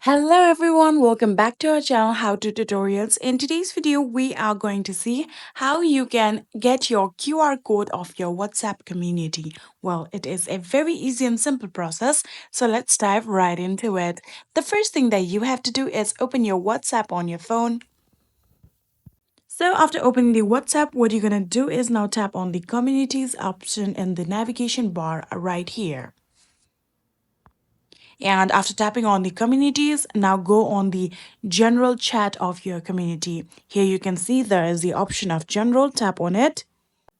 Hello everyone, welcome back to our channel How to Tutorials. In today's video, we are going to see how you can get your QR code of your WhatsApp community. Well, it is a very easy and simple process, so let's dive right into it. The first thing that you have to do is open your WhatsApp on your phone. So after opening the WhatsApp, what you're going to do is now tap on the communities option in the navigation bar right here. And after tapping on the communities, now go on the general chat of your community. Here you can see there is the option of general, tap on it.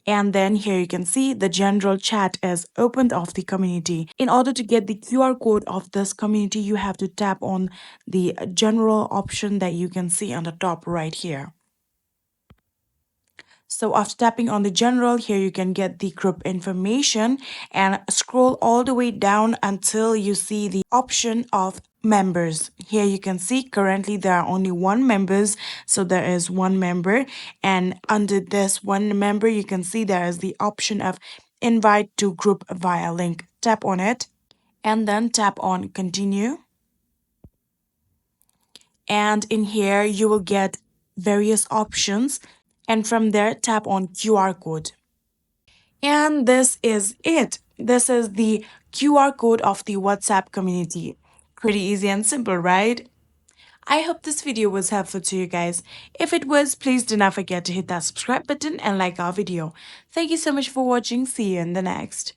And then here you can see the general chat is opened of the community. In order to get the QR code of this community, you have to tap on the general option that you can see on the top right here. So after tapping on the general, here you can get the group information and scroll all the way down until you see the option of members. Here you can see currently there are only one members, so there is one member, and under this one member you can see there is the option of invite to group via link. Tap on it and then tap on continue, and in here you will get various options, and from there tap on QR code. And this is it. This is the QR code of the WhatsApp community. Pretty easy and simple, right? I hope this video was helpful to you guys. If it was, please do not forget to hit that subscribe button and like our video. Thank you so much for watching. See you in the next.